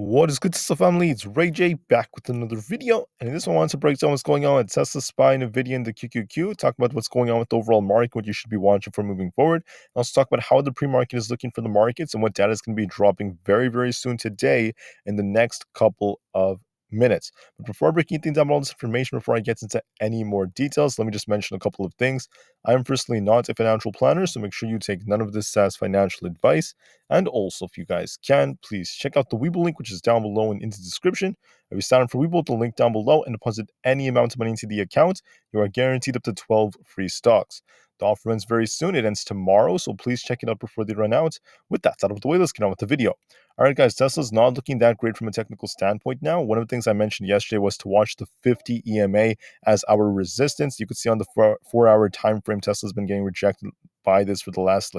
What is good, Tesla family? It's Ray J back with another video, and in this one, I want to break down what's going on with Tesla, SPY, Nvda, and the QQQ. Talk about what's going on with the overall market, what you should be watching for moving forward. And also talk about how the pre-market is looking for the markets and what data is going to be dropping very, very soon today in the next couple of minutes. But before breaking things down with all this information, before I get into any more details, let me just mention a couple of things. I am personally not a financial planner, so make sure you take none of this as financial advice. And also, if you guys can, please check out the Webull link, which is down below and in the description. If you sign up for Webull, the link down below, and deposit any amount of money into the account, you are guaranteed up to 12 free stocks. The offer ends very soon. It ends tomorrow, so please check it out before they run out. With that out of the way, let's get on with the video. All right, guys, Tesla's not looking that great from a technical standpoint now. One of the things I mentioned yesterday was to watch the 50 EMA as our resistance. You could see on the four-hour time frame, Tesla's been getting rejected by this for the last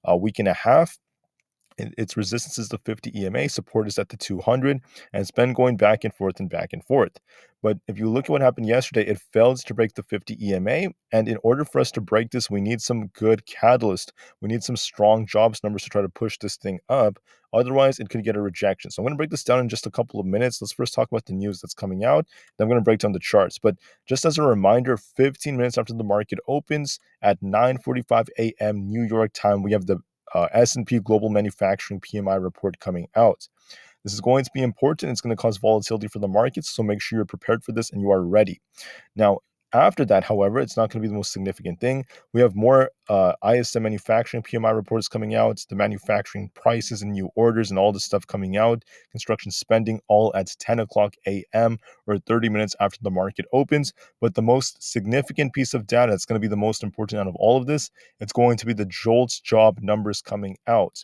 a week and a half. Its resistance is the 50 EMA, support is at the 200, and it's been going back and forth and back and forth. But if you look at what happened yesterday, it failed to break the 50 EMA, and in order for us to break this, we need some good catalyst. We need some strong jobs numbers to try to push this thing up. Otherwise, it could get a rejection. So I'm going to break this down in just a couple of minutes. Let's first talk about the news that's coming out. Then I'm going to break down the charts. But just as a reminder, 15 minutes after the market opens at 9:45 a.m. New York time, we have the S&P Global Manufacturing PMI report coming out. This is going to be important. It's going to cause volatility for the markets, so make sure you're prepared for this and you are ready. Now, after that, however, it's not going to be the most significant thing. We have more ISM manufacturing PMI reports coming out, the manufacturing prices and new orders and all this stuff coming out, construction spending all at 10 o'clock a.m. or 30 minutes after the market opens. But the most significant piece of data that's going to be the most important out of all of this, it's going to be the JOLTS job numbers coming out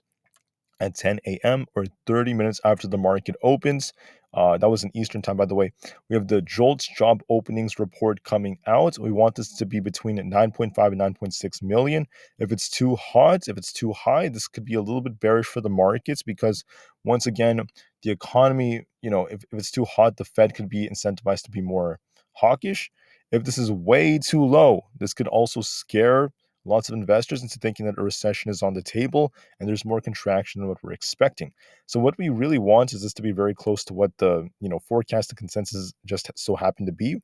at 10 a.m. or 30 minutes after the market opens. That was in Eastern time, by the way. We have the JOLTS job openings report coming out. We want this to be between 9.5 and 9.6 million. If it's too hot, if it's too high, this could be a little bit bearish for the markets because, once again, the economy, if it's too hot, the Fed could be incentivized to be more hawkish. If this is way too low, this could also scare lots of investors into thinking that a recession is on the table and there's more contraction than what we're expecting. So what we really want is this to be very close to what the forecast and consensus just so happen to be.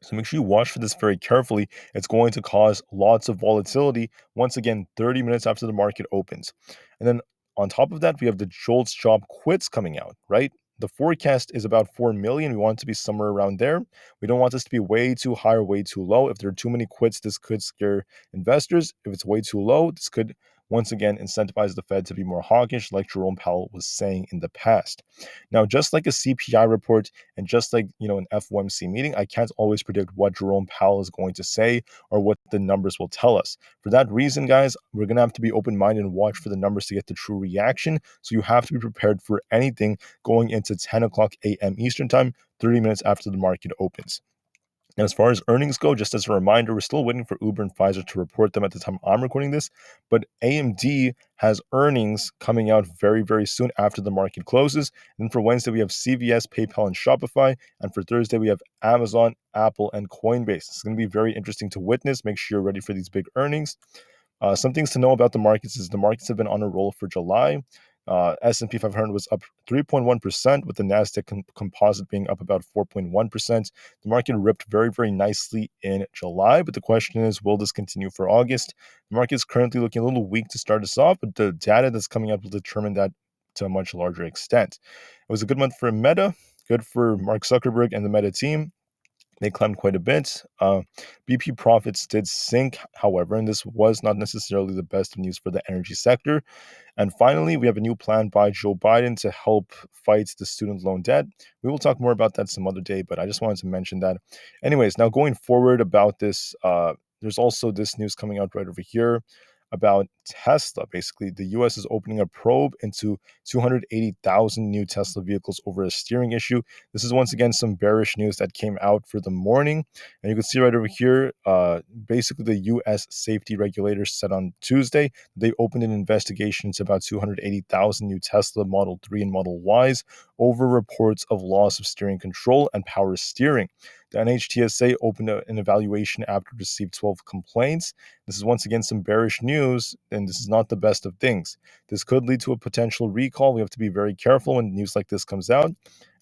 So make sure you watch for this very carefully. It's going to cause lots of volatility once again 30 minutes after the market opens. And then on top of that, we have the JOLTS job quits coming out, right? The forecast is about 4 million. We want it to be somewhere around there. We don't want this to be way too high or way too low. If there are too many quits, this could scare investors. If it's way too low, this could once again incentivize the Fed to be more hawkish, like Jerome Powell was saying in the past. Now, just like a CPI report and just like an FOMC meeting, I can't always predict what Jerome Powell is going to say or what the numbers will tell us. For that reason, guys, we're going to have to be open-minded and watch for the numbers to get the true reaction. So you have to be prepared for anything going into 10 o'clock a.m. Eastern time, 30 minutes after the market opens. And as far as earnings go, just as a reminder, we're still waiting for Uber and Pfizer to report them at the time I'm recording this. But AMD has earnings coming out very, very soon after the market closes. And then for Wednesday, we have CVS, PayPal, and Shopify. And for Thursday, we have Amazon, Apple, and Coinbase. It's going to be very interesting to witness. Make sure you're ready for these big earnings. Some things to know about the markets is the markets have been on a roll for July. S&P 500 was up 3.1%, with the NASDAQ composite being up about 4.1%. The market ripped very, very nicely in July, but the question is, will this continue for August? The market is currently looking a little weak to start us off, but the data that's coming out will determine that to a much larger extent. It was a good month for Meta, good for Mark Zuckerberg and the Meta team. They climbed quite a bit. BP profits did sink, however, and this was not necessarily the best news for the energy sector. And finally, we have a new plan by Joe Biden to help fight the student loan debt. We will talk more about that some other day, but I just wanted to mention that. Anyways, now going forward about this, there's also this news coming out right over here about Tesla. Basically, the US is opening a probe into 280,000 new Tesla vehicles over a steering issue. This is once again some bearish news that came out for the morning. And you can see right over here, basically the US safety regulators said on Tuesday they opened an investigation into about 280,000 new Tesla Model 3 and Model Ys over reports of loss of steering control and power steering. The NHTSA opened an evaluation after it received 12 complaints. This is once again some bearish news, and this is not the best of things. This could lead to a potential recall. We have to be very careful when news like this comes out.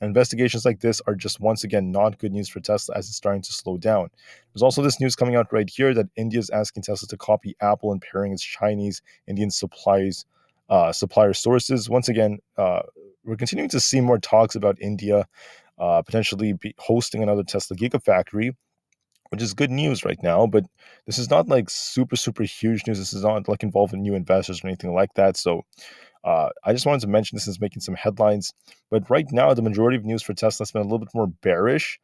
And investigations like this are just once again not good news for Tesla as it's starting to slow down. There's also this news coming out right here that India is asking Tesla to copy Apple and pairing its Chinese Indian supplier sources. Once again, we're continuing to see more talks about India potentially be hosting another Tesla Gigafactory, which is good news right now. But this is not like super huge news. This is not like involving new investors or anything like that. So I just wanted to mention this is making some headlines, but right now the majority of news for Tesla has been a little bit more bearish.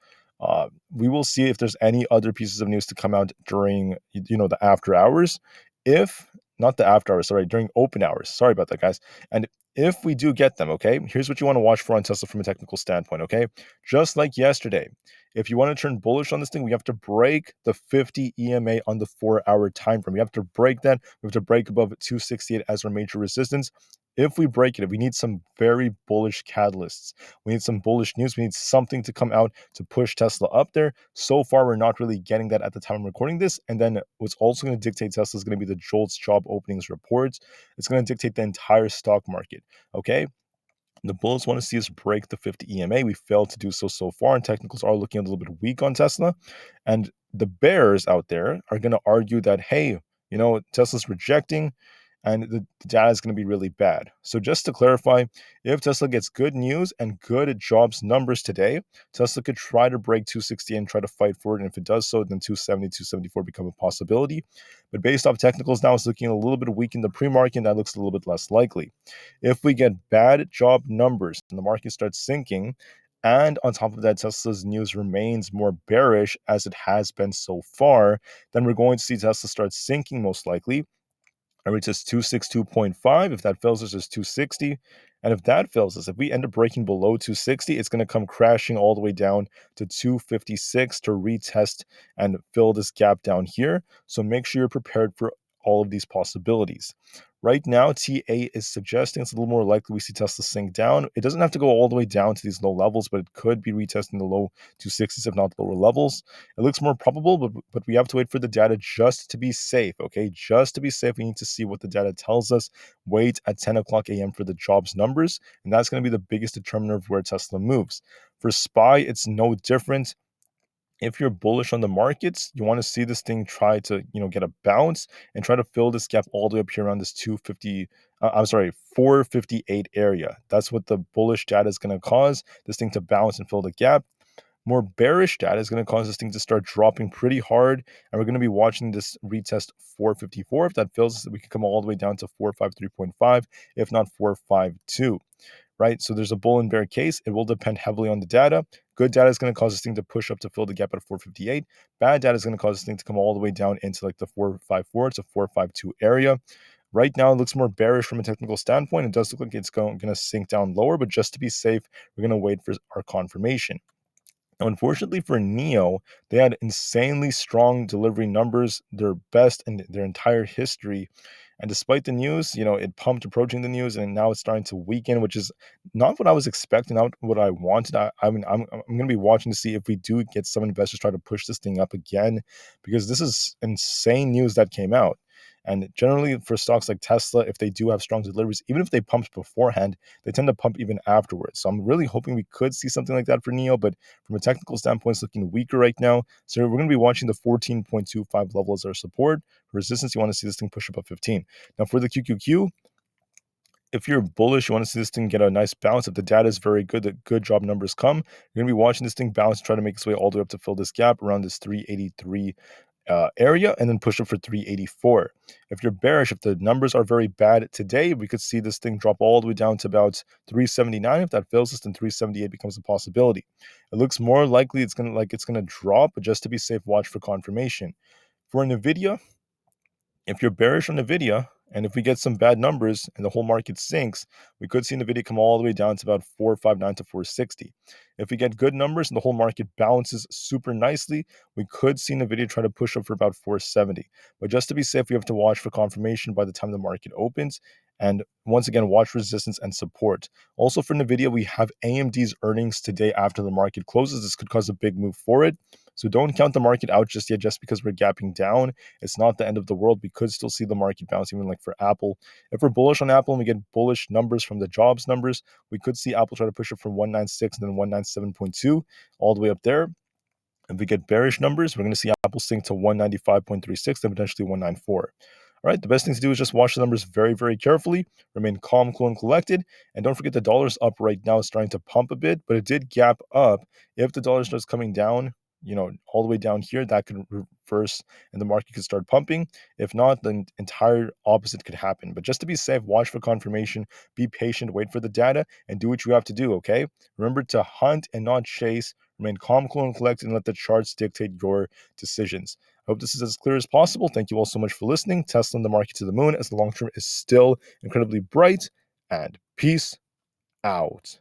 We will see if there's any other pieces of news to come out during the after hours. If not the after hours, sorry, during open hours. Sorry about that, guys. And if we do get them, okay, here's what you want to watch for on Tesla from a technical standpoint, okay? Just like yesterday, if you want to turn bullish on this thing, we have to break the 50 EMA on the 4-hour time frame. We have to break that. We have to break above 268 as our major resistance. If we break it, if we need some very bullish catalysts, we need some bullish news, we need something to come out to push Tesla up there. So far, we're not really getting that at the time I'm recording this. And then what's also going to dictate Tesla is going to be the JOLTS job openings reports. It's going to dictate the entire stock market. Okay. The bulls want to see us break the 50 EMA. We failed to do so far, and technicals are looking a little bit weak on Tesla. And the bears out there are going to argue that, hey, Tesla's rejecting and the data is going to be really bad. So just to clarify, if Tesla gets good news and good jobs numbers today, Tesla could try to break 260 and try to fight for it. And if it does so, then 270, 274 become a possibility. But based off technicals now, it's looking a little bit weak in the pre-market, and that looks a little bit less likely. If we get bad job numbers and the market starts sinking, and on top of that, Tesla's news remains more bearish as it has been so far, then we're going to see Tesla start sinking most likely. I reach this 262.5. If that fails us, it's 260. And if that fails us, if we end up breaking below 260, it's going to come crashing all the way down to 256 to retest and fill this gap down here. So make sure you're prepared for all of these possibilities. Right now, TA is suggesting it's a little more likely we see Tesla sink down. It doesn't have to go all the way down to these low levels, but it could be retesting the low 260s, if not lower levels. It looks more probable, but we have to wait for the data just to be safe, okay? Just to be safe, we need to see what the data tells us. Wait at 10 o'clock a.m. for the jobs numbers, and that's going to be the biggest determiner of where Tesla moves. For SPY, it's no different. If you're bullish on the markets, you want to see this thing try to, get a bounce and try to fill this gap all the way up here around this 458 area. That's what the bullish data is going to cause this thing to bounce and fill the gap. More bearish data is going to cause this thing to start dropping pretty hard, and we're going to be watching this retest 454. If that fails, we can come all the way down to 453.5, if not 452. Right? So there's a bull and bear case. It will depend heavily on the data. Good data is going to cause this thing to push up to fill the gap at 458. Bad data is going to cause this thing to come all the way down into like the 454 to 452 area. Right now, it looks more bearish from a technical standpoint. It does look like it's going to sink down lower, but just to be safe, we're going to wait for our confirmation. Now, unfortunately for NIO, they had insanely strong delivery numbers, their best in their entire history. And despite the news, it pumped approaching the news, and now it's starting to weaken, which is not what I was expecting, not what I wanted. I'm going to be watching to see if we do get some investors try to push this thing up again, because this is insane news that came out. And generally, for stocks like Tesla, if they do have strong deliveries, even if they pumped beforehand, they tend to pump even afterwards. So I'm really hoping we could see something like that for NIO, but from a technical standpoint, it's looking weaker right now. So we're going to be watching the 14.25 level as our support. For resistance, you want to see this thing push above 15. Now for the QQQ, if you're bullish, you want to see this thing get a nice bounce. If the data is very good, the good job numbers come, you're going to be watching this thing bounce, try to make its way all the way up to fill this gap around this 383 area, and then push up for 384. If you're bearish, if the numbers are very bad today, we could see this thing drop all the way down to about 379. If that fails us, then 378 becomes a possibility. It looks more likely it's gonna drop, but just to be safe, watch for confirmation. For Nvidia, if you're bearish on Nvidia, And if we get some bad numbers and the whole market sinks, we could see Nvidia come all the way down to about 459 to 460. If we get good numbers and the whole market bounces super nicely, we could see Nvidia try to push up for about 470. But just to be safe, we have to watch for confirmation by the time the market opens. And once again, watch resistance and support. Also for Nvidia, we have AMD's earnings today after the market closes. This could cause a big move for it. So don't count the market out just yet, just because we're gapping down. It's not the end of the world. We could still see the market bounce, even like for Apple. If we're bullish on Apple and we get bullish numbers from the jobs numbers, we could see Apple try to push it from 196 and then 197.2 all the way up there. If we get bearish numbers, we're going to see Apple sink to 195.36, then potentially 194. All right, the best thing to do is just watch the numbers very, very carefully, remain calm, cool, and collected. And don't forget the dollar's up right now. It's starting to pump a bit, but it did gap up. If the dollar starts coming down, all the way down here, that could reverse and the market could start pumping. If not, the entire opposite could happen. But just to be safe, watch for confirmation, be patient, wait for the data, and do what you have to do, okay? Remember to hunt and not chase. Remain calm, cool, and collected, and let the charts dictate your decisions. I hope this is as clear as possible. Thank you all so much for listening. Tesla and the market to the moon, as the long term is still incredibly bright. And peace out.